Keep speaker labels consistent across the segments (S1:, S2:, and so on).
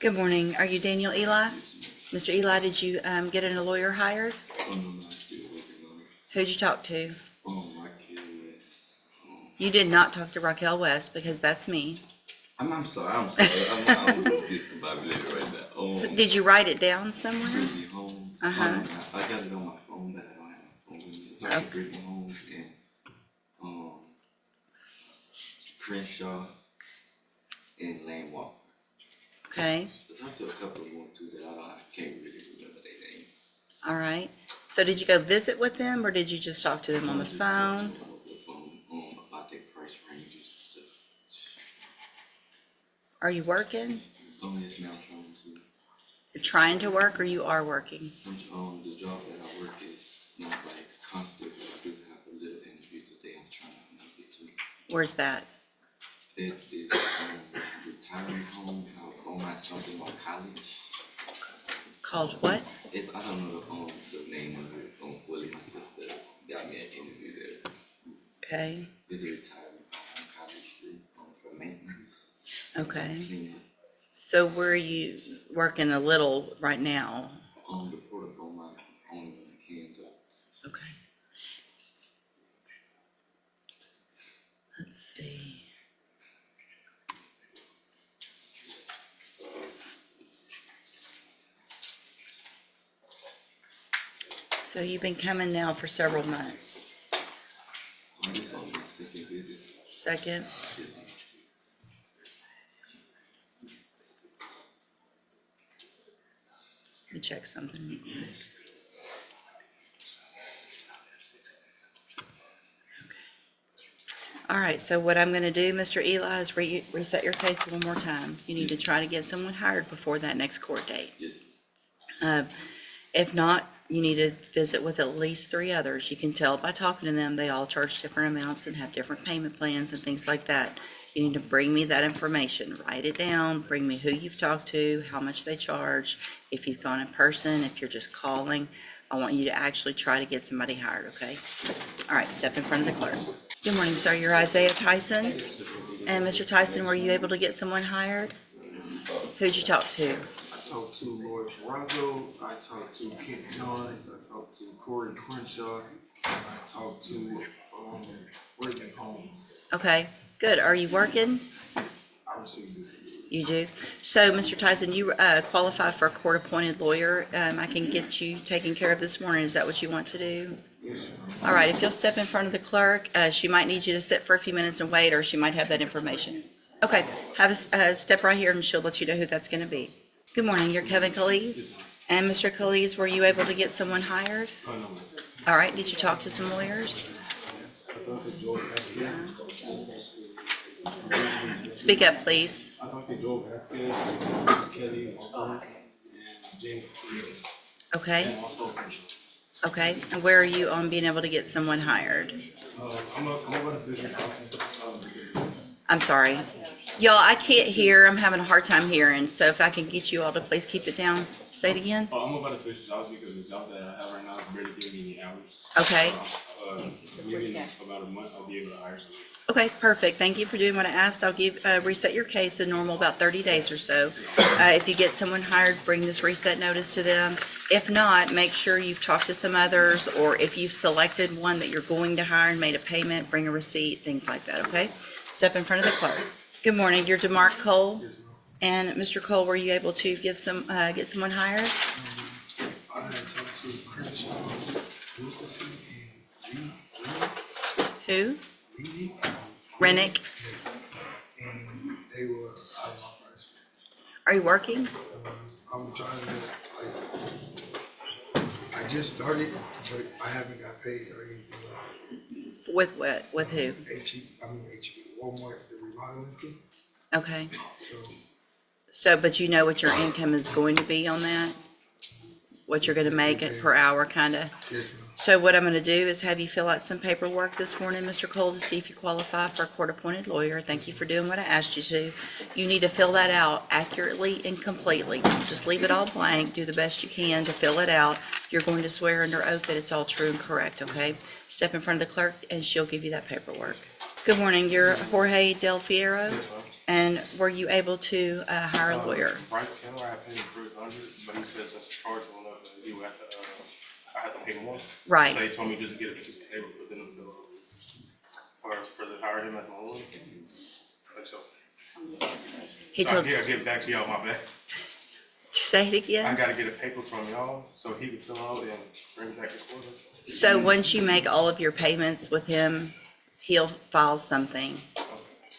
S1: Good morning. Are you Daniel Eli? Mr. Eli, did you get a lawyer hired?
S2: Oh, no, I still working on it.
S1: Who'd you talk to?
S2: Raquel is.
S1: You did not talk to Raquel West because that's me.
S2: I'm sorry. I'm a little discombobulated right now.
S1: So did you write it down somewhere?
S2: Brittany Holmes.
S1: Uh-huh.
S2: I got it on my phone, but I don't have my phone with me. Talked to Brittany Holmes and Crenshaw and Lane Walker.
S1: Okay.
S2: I talked to a couple of more too that I can't really remember their name.
S1: All right. So did you go visit with them or did you just talk to them on the phone?
S2: About their price ranges and stuff.
S1: Are you working?
S2: Yes, now I'm trying to.
S1: You're trying to work or you are working?
S2: The job that I work is not like constant, but I do have a little interview today. I'm trying to get to.
S1: Where's that?
S2: It is retirement home on something on college.
S1: Called what?
S2: I don't know the name of it fully. My sister got me an interview there.
S1: Okay.
S2: It's a retirement home on College Street for maintenance.
S1: Okay.
S2: Cleaning.
S1: So where are you working a little right now?
S2: The protocol, my only when I can go.
S1: Okay. Let's see. So you've been coming now for several months.
S2: I'm just on my second visit.
S1: Second?
S2: Yes, ma'am.
S1: Let me check something. All right, so what I'm going to do, Mr. Eli, is reset your case one more time. You need to try to get someone hired before that next court date.
S2: Yes.
S1: If not, you need to visit with at least 3 others. You can tell by talking to them, they all charge different amounts and have different payment plans and things like that. You need to bring me that information, write it down, bring me who you've talked to, how much they charge, if you've gone in person, if you're just calling. I want you to actually try to get somebody hired, okay? All right, step in front of the clerk. Good morning, sir. You're Isaiah Tyson. And Mr. Tyson, were you able to get someone hired? Who'd you talk to?
S3: I talked to Lord Razzo, I talked to Kent Johns, I talked to Corey Crenshaw, and I talked to Brittany Holmes.
S1: Okay, good. Are you working?
S3: I received this.
S1: You do? So, Mr. Tyson, you qualify for a court-appointed lawyer. I can get you taken care of this morning. Is that what you want to do?
S3: Yes,
S1: All right, if you'll step in front of the clerk, she might need you to sit for a few minutes and wait, or she might have that information. Okay, have a step right here and she'll let you know who that's going to be. Good morning, you're Kevin Calise. And Mr. Calise, were you able to get someone hired?
S3: I know.
S1: All right, did you talk to some lawyers?
S3: I talked to Joe Vasquez.
S1: Speak up, please.
S3: I talked to Joe Vasquez, Kelly, and James.
S1: Okay,
S3: And also Crenshaw.
S1: okay. And where are you on being able to get someone hired?
S3: I'm about to switch.
S1: I'm sorry. Y'all, I can't hear. I'm having a hard time hearing. So if I can get you all to please keep it down. Say it again.
S3: I'm about to switch jobs because the job that I have right now is barely giving me any hours.
S1: Okay.
S3: Maybe in about a month I'll be able to hire someone.
S1: Okay, perfect. Thank you for doing what I asked. I'll reset your case in normal about 30 days or so. If you get someone hired, bring this reset notice to them. If not, make sure you've talked to some others, or if you've selected one that you're going to hire and made a payment, bring a receipt, things like that, okay? Step in front of the clerk. Good morning. You're DeMark Cole.
S3: Yes, ma'am.
S1: And Mr. Cole, were you able to get someone hired?
S3: I had talked to Crenshaw, Lucas, and
S1: Who?
S3: Reedy,
S1: Rennick.
S3: and they were out of my price.
S1: Are you working?
S3: I'm trying to, I just started, but I haven't got paid or anything.
S1: With what? With who?
S3: Walmart, the remodeling fee.
S1: Okay.
S3: So,
S1: But you know what your income is going to be on that? What you're going to make it per hour, kind of?
S3: yes, ma'am.
S1: So what I'm going to do is have you fill out some paperwork this morning, Mr. Cole, to see if you qualify for a court-appointed lawyer. Thank you for doing what I asked you to. You need to fill that out accurately and completely. Don't just leave it all blank. Do the best you can to fill it out. You're going to swear under oath that it's all true and correct, okay? Step in front of the clerk and she'll give you that paperwork. Good morning. You're Jorge Del Fierro.
S3: Yes, ma'am.
S1: And were you able to hire a lawyer?
S4: Right, I had paid him $300, but he said since the charge went up, that he would have to, I had to pay more.
S1: Right.
S4: So they told me just to get a piece of paper for them to fill out, or for the hire him as my lawyer. Like so.
S1: He
S4: So
S1: told,
S4: I get it back to y'all, my bad.
S1: say it
S4: I
S1: again?
S4: gotta get a paper from y'all, so he can fill out and bring it back to court.
S1: So once you make all of your payments with him, he'll file something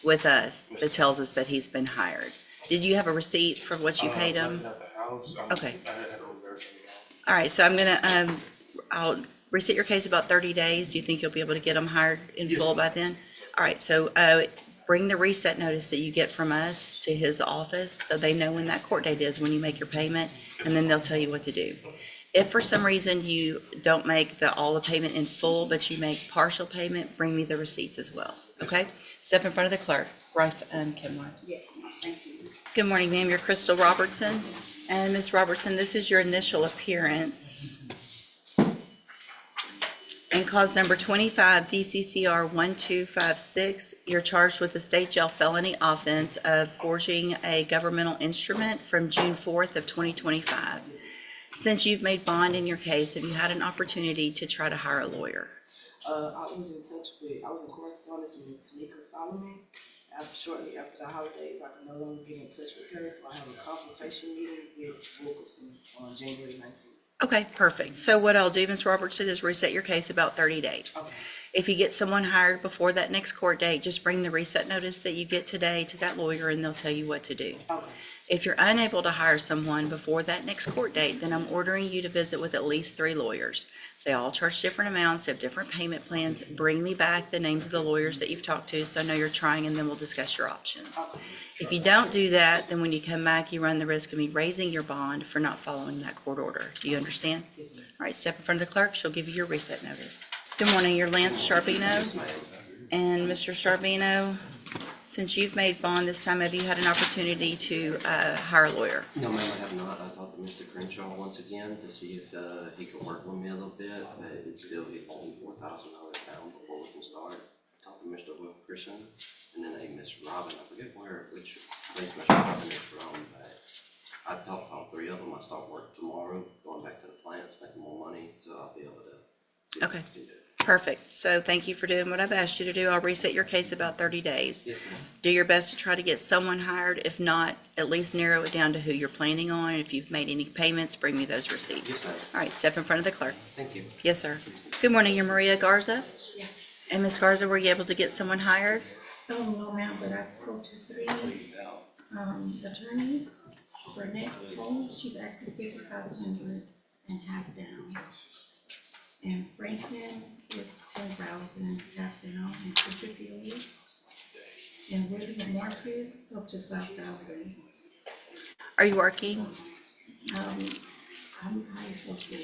S1: with us that tells us that he's been hired. Did you have a receipt for what you paid him?
S4: At the house.
S1: Okay.
S4: I had to reverse it.
S1: All right, so I'm gonna, I'll reset your case about 30 days. Do you think you'll be able to get them hired in
S4: Yes,
S1: full by
S4: ma'am.
S1: then? All right, so bring the reset notice that you get from us to his office so they know when that court date is when you make your payment, and then they'll tell you what to do. If for some reason you don't make all the payment in full, but you make partial payment, bring me the receipts as well, okay? Step in front of the clerk. Kimar.
S5: Yes, ma'am, thank you.
S1: Good morning, ma'am. You're Crystal Robertson. And Ms. Robertson, this is your initial appearance. In cause number 25 DCCR 1256, you're charged with the state jail felony offense of forging a governmental instrument from June 4th of 2025. Since you've made bond in your case, have you had an opportunity to try to hire a lawyer?
S5: I was in correspondence with Ms. Tanika Solomon. Shortly after the holidays, I could no longer get in touch with her, so I have a consultation meeting with Wilkerson on January 19th.
S1: Okay, perfect. So what I'll do, Ms. Robertson, is reset your case about 30 days.
S5: Okay.
S1: If you get someone hired before that next court date, just bring the reset notice that you get today to that lawyer and they'll tell you what to do.
S5: Okay.
S1: If you're unable to hire someone before that next court date, then I'm ordering you to visit with at least 3 lawyers. They all charge different amounts, have different payment plans. Bring me back the names of the lawyers that you've talked to so I know you're trying, and then we'll discuss your options.
S5: Okay.
S1: If you don't do that, then when you come back, you run the risk of me raising your bond for not following that court order. Do you understand?
S5: Yes, ma'am.
S1: All right, step in front of the clerk. She'll give you your reset notice. Good morning, you're Lance Charbino. And Mr. Charbino, since you've made bond this time, have you had an opportunity to hire a lawyer?
S6: No, ma'am, I have not. I talked to Mr. Crenshaw once again to see if he could work with me a little bit, but it's still $4,000 down before we can start. I talked to Mr. Wilkerson, and then a Miss Robin. I forget which place Miss Robin is from, but I talked to all 3 of them. I start work tomorrow, going back to the plants, making more money, so I'll be able to see what I can do.
S1: Perfect. So thank you for doing what I've asked you to do. I'll reset your case about 30 days.
S6: Yes, ma'am.
S1: Do your best to try to get someone hired. If not, at least narrow it down to who you're planning on. If you've made any payments, bring me those receipts.
S6: Yes, ma'am.
S1: All right, step in front of the clerk.
S6: Thank you.
S1: Yes, sir. Good morning, you're Maria Garza.
S5: Yes.
S1: And Ms. Garza, were you able to get someone hired?
S7: Oh, no, ma'am, but I spoke to 3 attorneys. Burnett Holmes, she's asking 5,500 and half down. And Franklin is 10,000 half down and 250 a week. And William Marcus up to 5,000.
S1: Are you working?
S7: I'm high social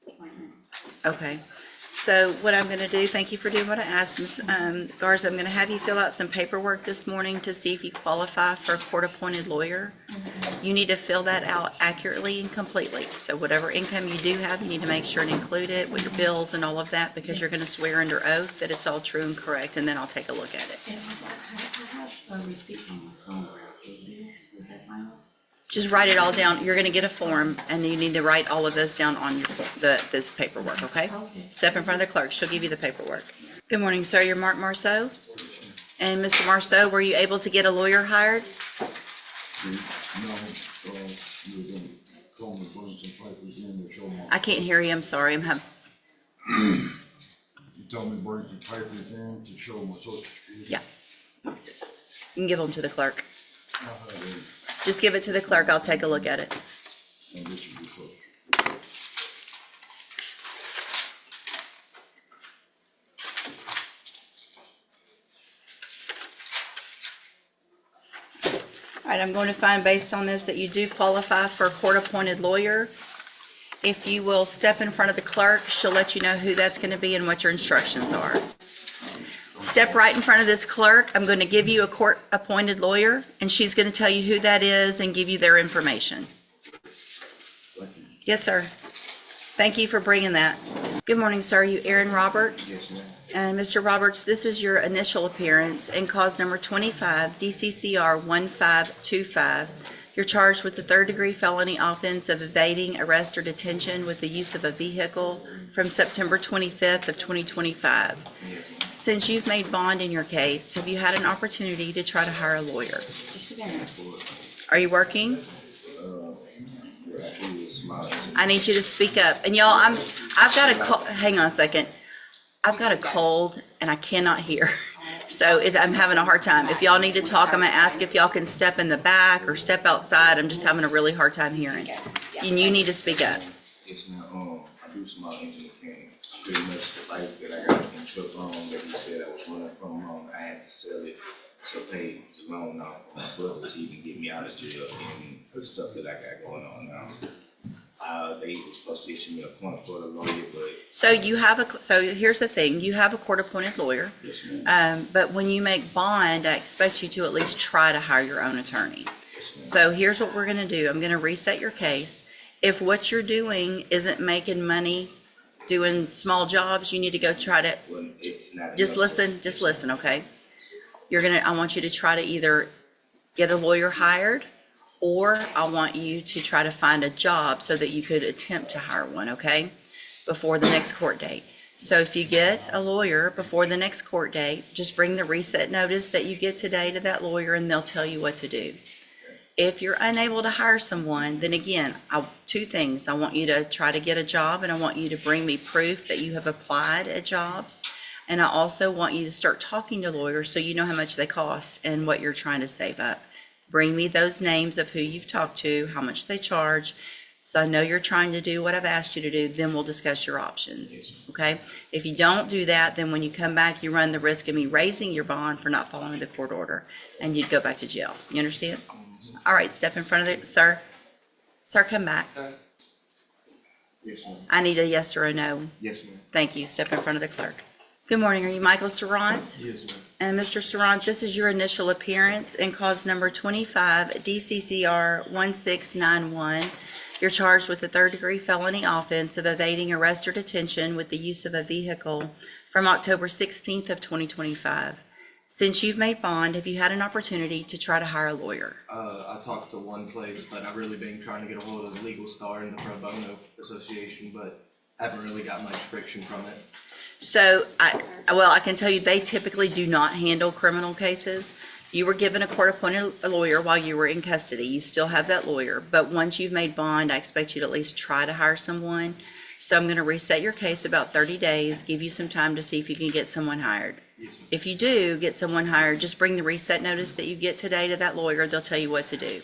S7: appointment.
S1: Okay. So what I'm going to do, thank you for doing what I asked, Ms. Garza. I'm going to have you fill out some paperwork this morning to see if you qualify for a court-appointed lawyer. You need to fill that out accurately and completely. So whatever income you do have, you need to make sure and include it with your bills and all of that, because you're going to swear under oath that it's all true and correct, and then I'll take a look at it.
S7: And also, I have receipts on my phone. Is that fine?
S1: Just write it all down. You're going to get a form, and you need to write all of those down on this paperwork, okay?
S7: Okay.
S1: Step in front of the clerk. She'll give you the paperwork. Good morning, sir. You're Mark Marceau? And Mr. Marceau, were you able to get a lawyer hired?
S8: No, you were gonna call me, bring some papers in to show my.
S1: I can't hear you. I'm sorry.
S8: You told me to bring some papers in to show my social security.
S1: Yeah. You can give them to the clerk.
S8: I have it.
S1: Just give it to the clerk. I'll take a look at it.
S8: And this will be social.
S1: All right, I'm going to find based on this that you do qualify for a court-appointed lawyer. If you will step in front of the clerk, she'll let you know who that's going to be and what your instructions are. Step right in front of this clerk. I'm going to give you a court-appointed lawyer, and she's going to tell you who that is and give you their information. Yes, sir. Thank you for bringing that. Good morning, sir. Are you Aaron Roberts?
S3: Yes, ma'am.
S1: And Mr. Roberts, this is your initial appearance in cause number 25, DCCR 1525. You're charged with the third-degree felony offense of evading arrest or detention with the use of a vehicle from September 25th of 2025. Since you've made bond in your case, have you had an opportunity to try to hire a lawyer? Are you working? I need you to speak up. And y'all, I've got a cold. Hang on a second. I've got a cold and I cannot hear. So I'm having a hard time. If y'all need to talk, I'm gonna ask if y'all can step in the back or step outside. I'm just having a really hard time hearing. And you need to speak up.
S3: Yes, ma'am. I do small engine mechanic. Pretty much the bike that I got in truck loan that he said I was running from, I had to sell it to pay the loan off on my brother to even get me out of jail and the stuff that I got going on now. They were supposed to issue me a point for the lawyer, but.
S1: So here's the thing, you have a court-appointed lawyer.
S3: Yes, ma'am.
S1: But when you make bond, I expect you to at least try to hire your own attorney.
S3: Yes, ma'am.
S1: So here's what we're gonna do. I'm gonna reset your case. If what you're doing isn't making money, doing small jobs, you need to go try to, just listen, okay? I want you to try to either get a lawyer hired, or I want you to try to find a job so that you could attempt to hire one, okay? Before the next court date. So if you get a lawyer before the next court date, just bring the reset notice that you get today to that lawyer and they'll tell you what to do. If you're unable to hire someone, then again, two things. I want you to try to get a job and I want you to bring me proof that you have applied at jobs. And I also want you to start talking to lawyers so you know how much they cost and what you're trying to save up. Bring me those names of who you've talked to, how much they charge, so I know you're trying to do what I've asked you to do, then we'll discuss your options, okay? If you don't do that, then when you come back, you run the risk of me raising your bond for not following the court order, and you'd go back to jail. You understand? All right, step in front of the, sir. Sir, come back.
S3: Yes, ma'am.
S1: I need a yes or a no.
S3: Yes, ma'am.
S1: Thank you. Step in front of the clerk. Good morning. Are you Michael Sarant?
S3: Yes, ma'am.
S1: And Mr. Sarant, this is your initial appearance in cause number 25, DCCR 1691. You're charged with the third-degree felony offense of evading arrest or detention with the use of a vehicle from October 16th of 2025. Since you've made bond, have you had an opportunity to try to hire a lawyer?
S9: I talked to one place, but I've really been trying to get a hold of the Legal Star and the Pro Bono Association, but haven't really got much friction from it.
S1: So, I can tell you they typically do not handle criminal cases. You were given a court-appointed lawyer while you were in custody. You still have that lawyer, but once you've made bond, I expect you to at least try to hire someone. So I'm going to reset your case about 30 days, give you some time to see if you can get someone hired.
S9: Yes, ma'am.
S1: If you do get someone hired, just bring the reset notice that you get today to that lawyer. They'll tell you what to do.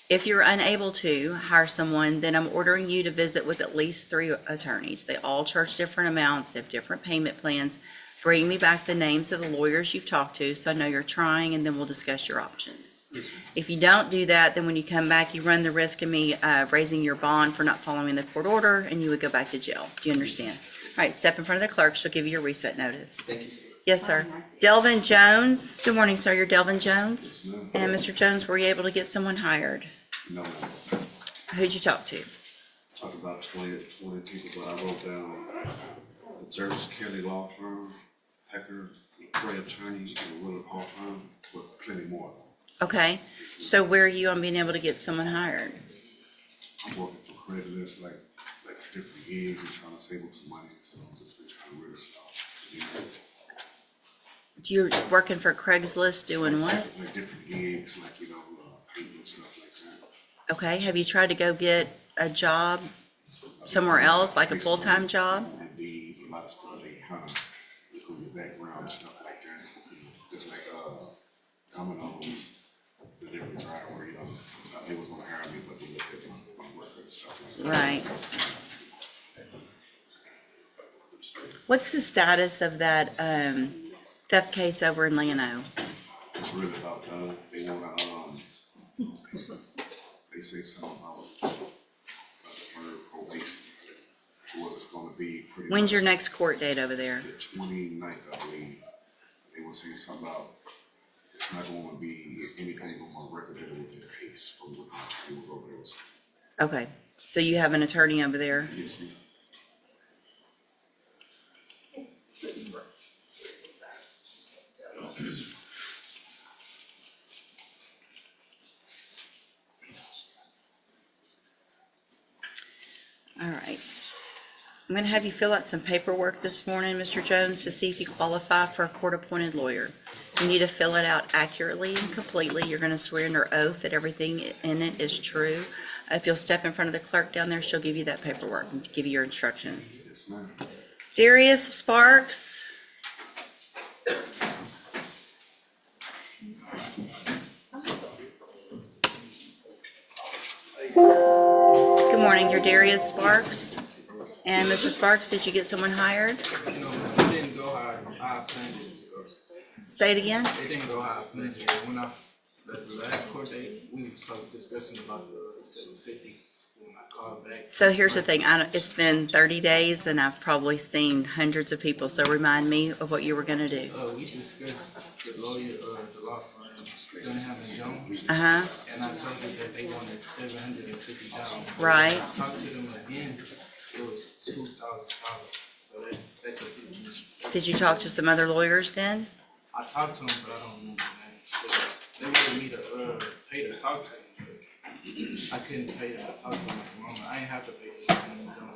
S1: If you're unable to hire someone, then I'm ordering you to visit with at least 3 attorneys. They all charge different amounts. They have different payment plans. Bring me back the names of the lawyers you've talked to so I know you're trying, and then we'll discuss your options.
S9: Yes, ma'am.
S1: If you don't do that, then when you come back, you run the risk of me raising your bond for not following the court order, and you would go back to jail. Do you understand? All right, step in front of the clerk. She'll give you your reset notice.
S9: Thank you.
S1: Yes, sir. Delvin Jones. Good morning, sir. You're Delvin Jones?
S8: Yes, ma'am.
S1: And Mr. Jones, were you able to get someone hired?
S8: No, ma'am.
S1: Who'd you talk to?
S8: Talked about 20 people, but I wrote down the Jervis Kelly Law Firm, Hecker, Cray Attorney, and Willard Law Firm, with plenty more.
S1: Okay, so where are you on being able to get someone hired?
S8: I'm working for Craigslist, like different gigs and trying to save up some money, so I'm just been trying to really start.
S1: You're working for Craigslist doing what?
S8: Like different gigs, like, painting and stuff like that.
S1: Okay, have you tried to go get a job somewhere else, like a full-time job?
S8: Indeed, a lot of stuff, they kind of look on your background and stuff like that. Just like, Domino's, the different driver, they was gonna hire me, but they looked at my work and stuff like that.
S1: Right. What's the status of that theft case over in Leono?
S8: It's really about, they wanna, they say something about deferred probation. What it's gonna be pretty
S1: When's
S8: much
S1: your next court date over there?
S8: the 29th, I believe. They were saying something about it's not going to be anything on my record that with the case from what it was over there.
S1: Okay, so you have an attorney over there?
S8: Yes,
S1: All right. I'm gonna have you fill out some paperwork this morning, Mr. Jones, to see if you qualify for a court-appointed lawyer. You need to fill it out accurately and completely. You're gonna swear under oath that everything in it is true. If you'll step in front of the clerk down there, she'll give you that paperwork and give you your instructions.
S8: Yes, ma'am.
S1: Darius Sparks. Good morning, you're Darius Sparks. And Mr. Sparks, did you get someone hired?
S4: No, it didn't go how I planned it to go.
S1: Say it again.
S4: It didn't go how I planned it. When I, the last court date, we started discussing about the 750 when I called back.
S1: So here's the thing, it's been 30 days and I've probably seen hundreds of people, so remind me of what you were gonna do.
S4: We discussed the lawyer, the law firm, Defendant Jones,
S1: Uh-huh,
S4: and I told them that they wanted $750.
S1: right.
S4: I talked to them again, it was $2,000, so that could be.
S1: Did you talk to some other lawyers then?
S4: I talked to them, but I don't remember the name. They wanted me to pay to talk to them, but I couldn't pay to talk to them at the moment. I ain't have to pay to talk to them.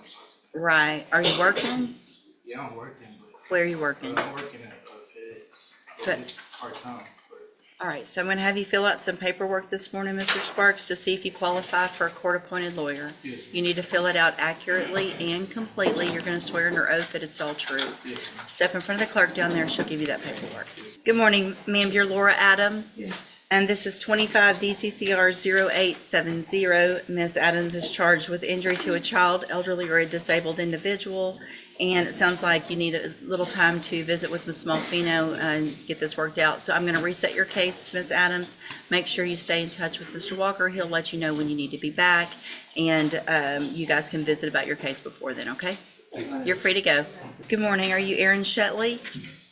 S1: Right. Are you working?
S4: Yeah, I'm working, but
S1: Where are you working?
S4: I'm working at FedEx.
S1: But-
S4: It's part-time, but
S1: All right, so I'm gonna have you fill out some paperwork this morning, Mr. Sparks, to see if you qualify for a court-appointed lawyer.
S4: yes,
S1: You need to fill it out accurately and completely. You're gonna swear under oath that it's all true.
S4: yes,
S1: Step in front of the clerk down there, she'll give you that paperwork. Good morning, ma'am, you're Laura Adams?
S5: Yes.
S1: And this is 25 DCCR 0870. Ms. Adams is charged with injury to a child, elderly, or a disabled individual. And it sounds like you need a little time to visit with Ms. Malfino and get this worked out. So I'm going to reset your case, Ms. Adams. Make sure you stay in touch with Mr. Walker. He'll let you know when you need to be back. And you guys can visit about your case before then, okay? You're free to go. Good morning. Are you Aaron Shetley?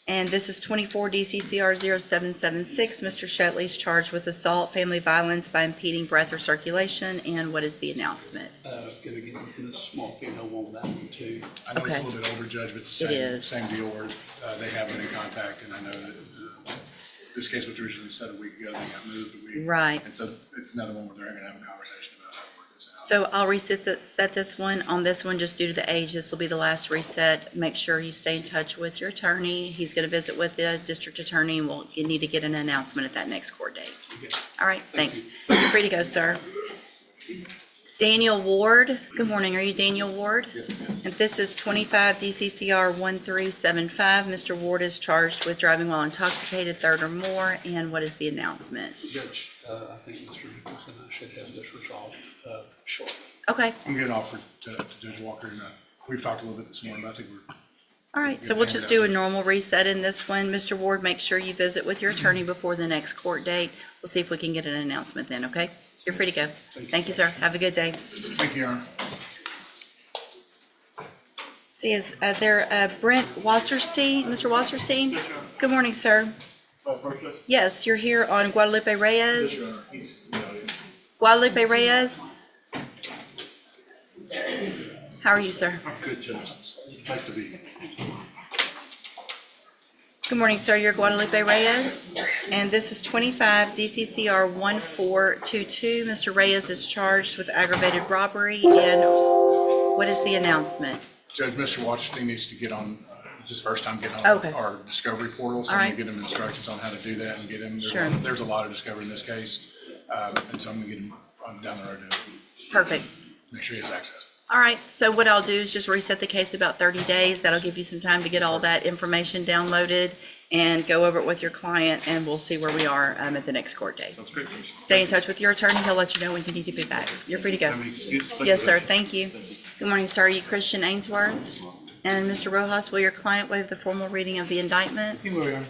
S1: And this is 24 DCCR 0776. Mr. Shetley's charged with assault, family violence by impeding breath or circulation. And what is the announcement?
S10: Gonna get Ms. Smallfield on that one too. I know it's
S1: Okay.
S10: a little bit over, Judge, but it's the
S1: It is.
S10: same deal where they have been in contact, and I know that this case was originally set a week ago, they got moved a week.
S1: Right.
S10: And so it's another one where they're gonna have a conversation about how to work this out.
S1: So I'll set this one. On this one, just due to the age, this will be the last reset. Make sure you stay in touch with your attorney. He's going to visit with the district attorney, and you need to get an announcement at that next court date.
S10: Okay.
S1: All right, thanks. You're free to go, sir. Daniel Ward. Good morning. Are you Daniel Ward?
S10: Yes, ma'am.
S1: And this is 25 DCCR 1375. Mr. Ward is charged with driving while intoxicated, third or more. And what is the announcement?
S10: Judge, I think Mr. Nicholson should have this resolved shortly.
S1: Okay.
S10: I'm getting offered to Judge Walker, and we've talked a little bit this morning, but I think we're,
S1: All right, so we'll just do a normal reset in this one. Mr. Ward, make sure you visit with your attorney before the next court date. We'll see if we can get an announcement then, okay? You're free to go. Thank you, sir. Have a good day.
S10: thank you, Your Honor.
S1: See, is there Brent Wasserstein? Mr. Wasserstein? Good morning, sir. Yes, you're here on Guadalupe Reyes? Guadalupe Reyes? How are you, sir?
S10: Good, Judge. Nice to be here.
S1: Good morning, sir. You're Guadalupe Reyes, and this is 25 DCCR 1422. Mr. Reyes is charged with aggravated robbery, and what is the announcement?
S10: Judge, Mr. Washington needs to get on, his first time getting on
S1: Okay.
S10: our discovery portal, so
S1: All
S10: I'm
S1: right.
S10: gonna get him instructions on how to do that and get him.
S1: Sure.
S10: There's a lot of discovery in this case, and so I'm gonna get him down the road to
S1: Perfect.
S10: make sure he has access.
S1: All right, so what I'll do is just reset the case about 30 days. That'll give you some time to get all that information downloaded and go over it with your client, and we'll see where we are at the next court date.
S4: that's great.
S1: Stay in touch with your attorney. He'll let you know when you need to be back. You're free to go. Yes, sir. Thank you. Good morning, sir. Are you Christian Ainsworth? And Mr. Rojas, will your client waive the formal reading of the indictment?
S4: You will, Your Honor.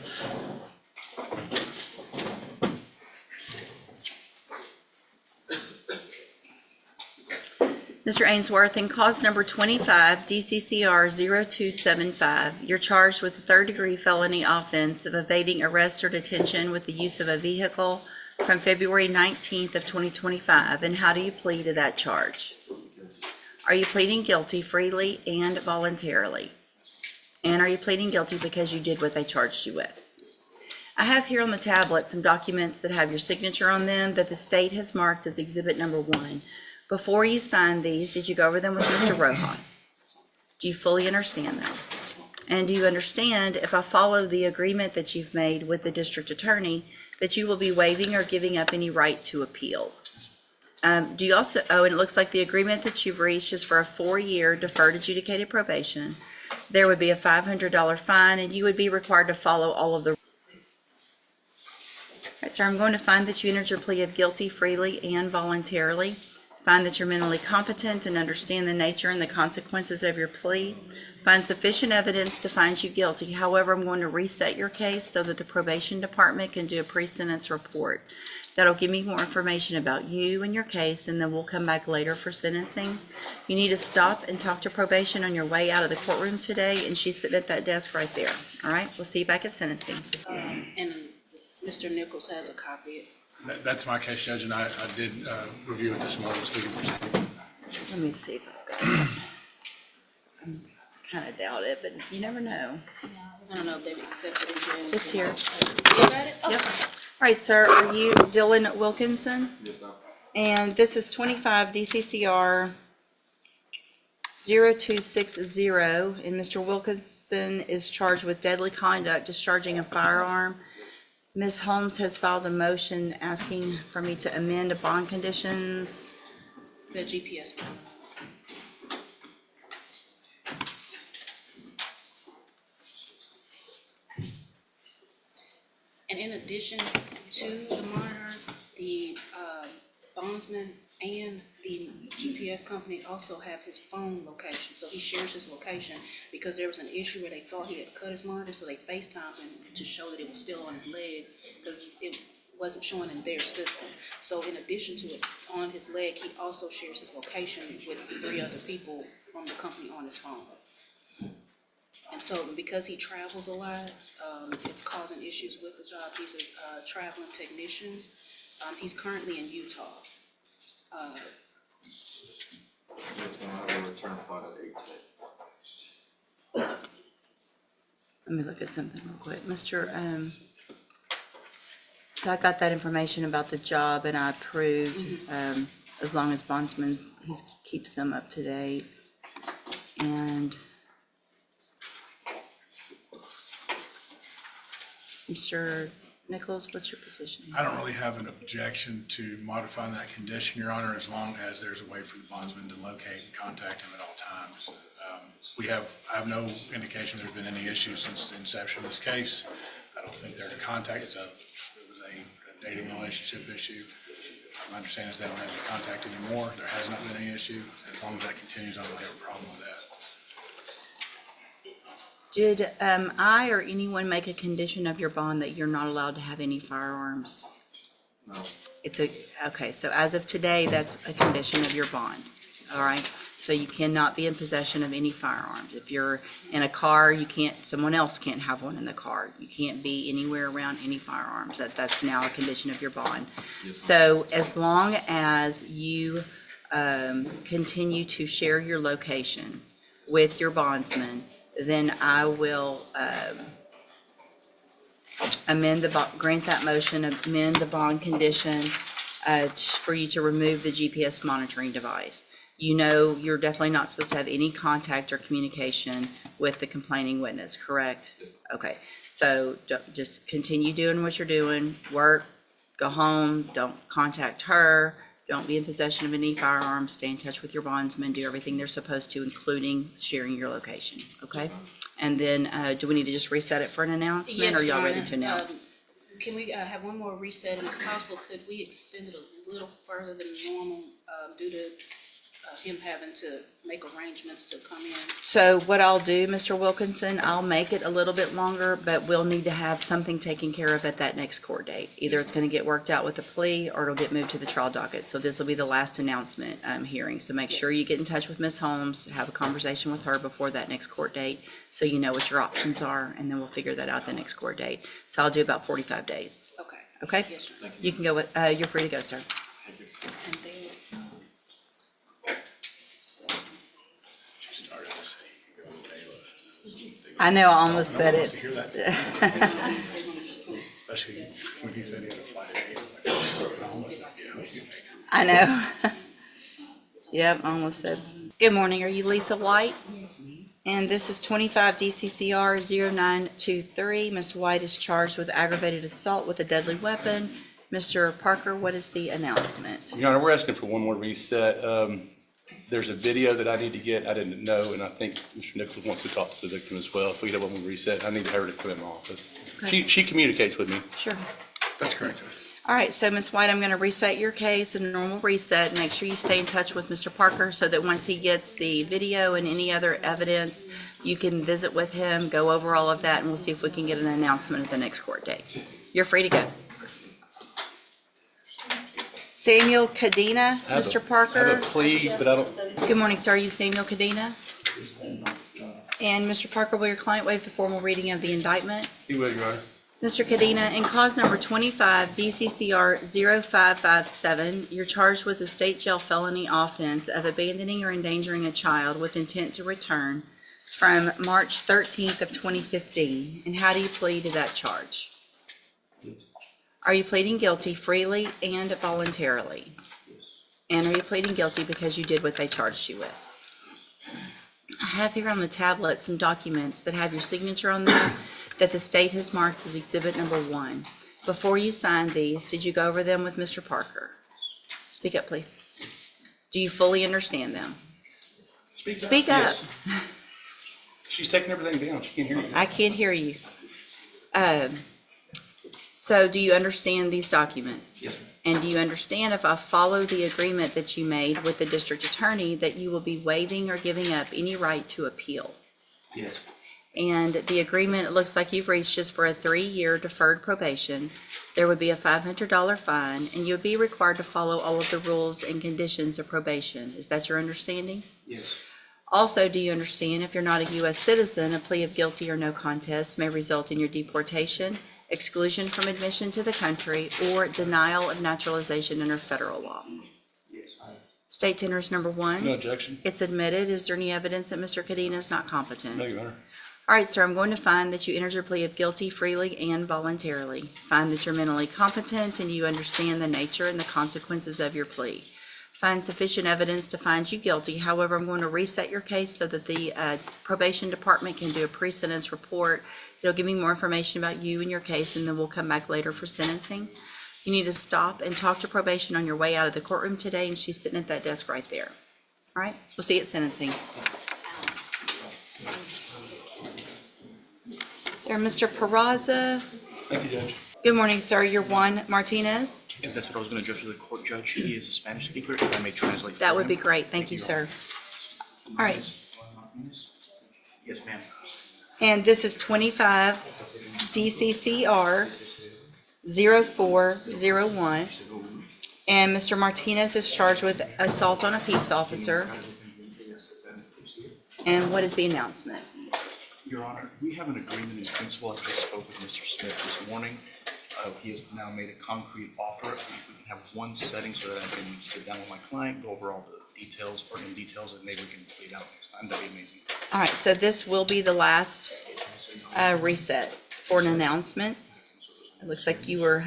S1: Mr. Ainsworth, in cause number 25, DCCR 0275, you're charged with a third-degree felony offense of evading arrest or detention with the use of a vehicle from February 19th of 2025. And how do you plead to that charge? Are you pleading guilty freely and voluntarily? And are you pleading guilty because you did what they charged you with? I have here on the tablet some documents that have your signature on them that the state has marked as Exhibit Number 1. Before you signed these, did you go over them with Mr. Rojas? Do you fully understand them? And do you understand, if I follow the agreement that you've made with the district attorney, that you will be waiving or giving up any right to appeal? Do you also, and it looks like the agreement that you've reached is for a 4-year deferred adjudicated probation. There would be a $500 fine, and you would be required to follow all of the. All right, sir, I'm going to find that you entered your plea of guilty freely and voluntarily. Find that you're mentally competent and understand the nature and the consequences of your plea. Find sufficient evidence to find you guilty. However, I'm going to reset your case so that the probation department can do a pre-sentence report. That'll give me more information about you and your case, and then we'll come back later for sentencing. You need to stop and talk to probation on your way out of the courtroom today, and she's sitting at that desk right there. All right, we'll see you back at sentencing.
S5: And Mr. Nichols has a copy.
S10: That's my case, Judge, and I did review it this morning, so we can proceed.
S1: Let me see if I've got it. I kind of doubt it, but you never know.
S5: I don't know if they've accepted it.
S1: It's here.
S5: You got it?
S1: Yep. All right, sir, are you Dylan Wilkinson?
S2: Yes, ma'am.
S1: And this is 25 DCCR 0260, and Mr. Wilkinson is charged with deadly conduct, discharging a firearm. Ms. Holmes has filed a motion asking for me to amend the bond conditions.
S5: The GPS. And in addition to the monitor, the bondsman and the GPS company also have his phone location. So he shares his location because there was an issue where they thought he had cut his monitor, so they FaceTimed him to show that it was still on his leg because it wasn't showing in their system. So in addition to it on his leg, he also shares his location with 3 other people from the company on his phone. And so because he travels a lot, it's causing issues with the job. He's a traveling technician. He's currently in Utah.
S2: Yes, ma'am. I will return part of the 8 today.
S1: Let me look at something real quick. So I got that information about the job and I approved, as long as bondsman, he keeps them up to date. And Mr. Nichols, what's your position?
S10: I don't really have an objection to modifying that condition, Your Honor, as long as there's a way for the bondsman to locate and contact him at all times. I have no indication there's been any issues since the inception of this case. I don't think they're in contact. It was a dating relationship issue. My understanding is they don't have any contact anymore. There has not been any issue. As long as that continues, I don't have a problem with that.
S1: Did I or anyone make a condition of your bond that you're not allowed to have any firearms?
S2: No.
S1: Okay, so as of today, that's a condition of your bond, all right? So you cannot be in possession of any firearms. If you're in a car, someone else can't have one in the car. You can't be anywhere around any firearms. That's now a condition of your bond.
S2: Yes,
S1: So as long as you continue to share your location with your bondsman, then I will grant that motion, amend the bond condition for you to remove the GPS monitoring device. You know you're definitely not supposed to have any contact or communication with the complaining witness, correct? Okay, so just continue doing what you're doing, work, go home, don't contact her, don't be in possession of any firearms, stay in touch with your bondsman, do everything they're supposed to, including sharing your location, okay? And then, do we need to just reset it for an announcement, or are y'all ready to announce?
S5: Can we have one more reset, and if possible, could we extend it a little further than normal due to him having to make arrangements to come in?
S1: So what I'll do, Mr. Wilkinson, I'll make it a little bit longer, but we'll need to have something taken care of at that next court date. Either it's going to get worked out with the plea, or it'll get moved to the trial docket. So this will be the last announcement hearing. So make sure you get in touch with Ms. Holmes, have a conversation with her before that next court date, so you know what your options are, and then we'll figure that out the next court date. So I'll do about 45 days.
S5: Okay.
S1: Okay?
S5: Yes, sir.
S1: You can go with, you're free to go, sir.
S5: And then,
S10: She started to say you can go with bailiff.
S1: I know, I almost said
S10: No one wants
S1: it.
S10: to hear that. Especially when he said he had a flight at 8. I almost said, yeah, you can make it.
S1: I know. Yep, I almost said. Good morning, are you Lisa White? And this is 25 DCCR 0923. Ms. White is charged with aggravated assault with a deadly weapon. Mr. Parker, what is the announcement?
S11: Your Honor, we're asking for one more reset. There's a video that I need to get. I didn't know, and I think Mr. Nichols wants to talk to the victim as well. If we get one more reset, I need her to come in my office.
S1: Okay.
S11: She communicates with me.
S1: Sure.
S10: That's correct.
S1: All right, so Ms. White, I'm going to reset your case, a normal reset. Make sure you stay in touch with Mr. Parker so that once he gets the video and any other evidence, you can visit with him, go over all of that, and we'll see if we can get an announcement at the next court date. You're free to go. Samuel Cadena, Mr. Parker.
S11: I have a plea, but I don't.
S1: Good morning, sir. Are you Samuel Cadena? And Mr. Parker, will your client waive the formal reading of the indictment?
S11: He will, Your Honor.
S1: Mr. Cadena, in cause number 25 DCCR 0557, you're charged with a state jail felony offense of abandoning or endangering a child with intent to return from March 13th of 2015. And how do you plead to that charge? Are you pleading guilty freely and voluntarily? And are you pleading guilty because you did what they charged you with? I have here on the tablet some documents that have your signature on them that the state has marked as exhibit number 1. Before you signed these, did you go over them with Mr. Parker? Speak up, please. Do you fully understand them? Speak up.
S11: Yes. She's taking everything down. She can't hear you.
S1: I can't hear you. So do you understand these documents?
S11: Yes.
S1: And do you understand, if I follow the agreement that you made with the district attorney, that you will be waiving or giving up any right to appeal?
S11: Yes.
S1: And the agreement, it looks like you've reached, just for a 3-year deferred probation. There would be a $500 fine, and you would be required to follow all of the rules and conditions of probation. Is that your understanding?
S11: Yes.
S1: Also, do you understand, if you're not a U.S. citizen, a plea of guilty or no contest may result in your deportation, exclusion from admission to the country, or denial of naturalization under federal law?
S11: Yes.
S1: State tenders number 1.
S11: No objection.
S1: It's admitted. Is there any evidence that Mr. Cadena is not competent?
S11: No, Your Honor.
S1: All right, sir, I'm going to find that you entered your plea of guilty freely and voluntarily. Find that you're mentally competent and you understand the nature and the consequences of your plea. Find sufficient evidence to find you guilty. However, I'm going to reset your case so that the probation department can do a pre-sentence report. It'll give me more information about you and your case, and then we'll come back later for sentencing. You need to stop and talk to probation on your way out of the courtroom today, and she's sitting at that desk right there. All right, we'll see you at sentencing. Sir, Mr. Peraza.
S11: Thank you, Judge.
S1: Good morning, sir. You're Juan Martinez.
S12: If that's what I was going to address to the court, Judge, he is a Spanish speaker, if I may translate for
S1: That would
S12: him.
S1: be great. Thank you, sir. All right.
S12: Yes, ma'am.
S1: And this is 25 DCCR 0401. And Mr. Martinez is charged with assault on a peace officer. And what is the announcement?
S12: Your Honor, we have an agreement in principle. I just spoke with Mr. Smith this morning. He has now made a concrete offer. If we can have one setting so that I can sit down with my client, go over all the details, pertinent details, and maybe we can plead out next time, that'd be amazing.
S1: All right, so this will be the last reset for an announcement. It looks like you were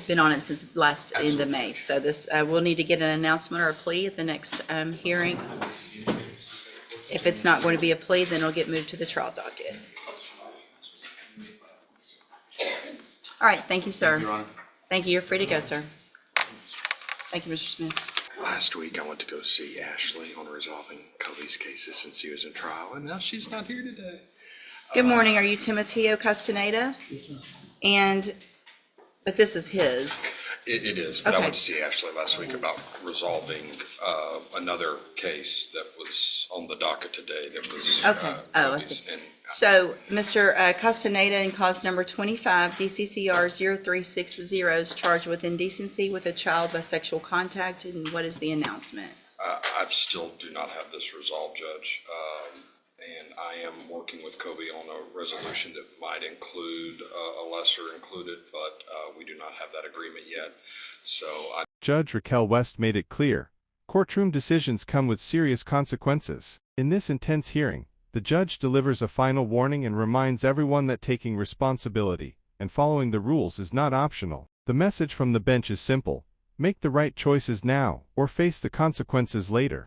S1: been on it since last end of May. So this we'll need to get an announcement or a plea at the next hearing. If it's not going to be a plea, then it'll get moved to the trial docket. All right, thank you, sir.
S11: Your Honor.
S1: Thank you. You're free to go, sir. Thank you, Mr. Smith.
S8: Last week, I went to go see Ashley on resolving Kobe's cases since he was in trial, and now she's not here today.
S1: Good morning. Are you Timoteo Castaneda? But this is his.
S8: It is, but
S1: Okay.
S8: I went to see Ashley last week about resolving another case that was on the docket today that was
S1: Okay. Oh, I
S8: Kobe's,
S1: see.
S8: and
S1: So, Mr. Castaneda, in cause number 25, DCCR 0360, is charged with indecency with a child by sexual contact. And what is the announcement?
S8: I still do not have this resolved, Judge. And I am working with Kobe on a resolution that might include a lesser included, but we do not have that agreement yet. So
S13: Judge Raquel West made it clear, courtroom decisions come with serious consequences. In this intense hearing, the judge delivers a final warning and reminds everyone that taking responsibility and following the rules is not optional. The message from the bench is simple: make the right choices now, or face the consequences later.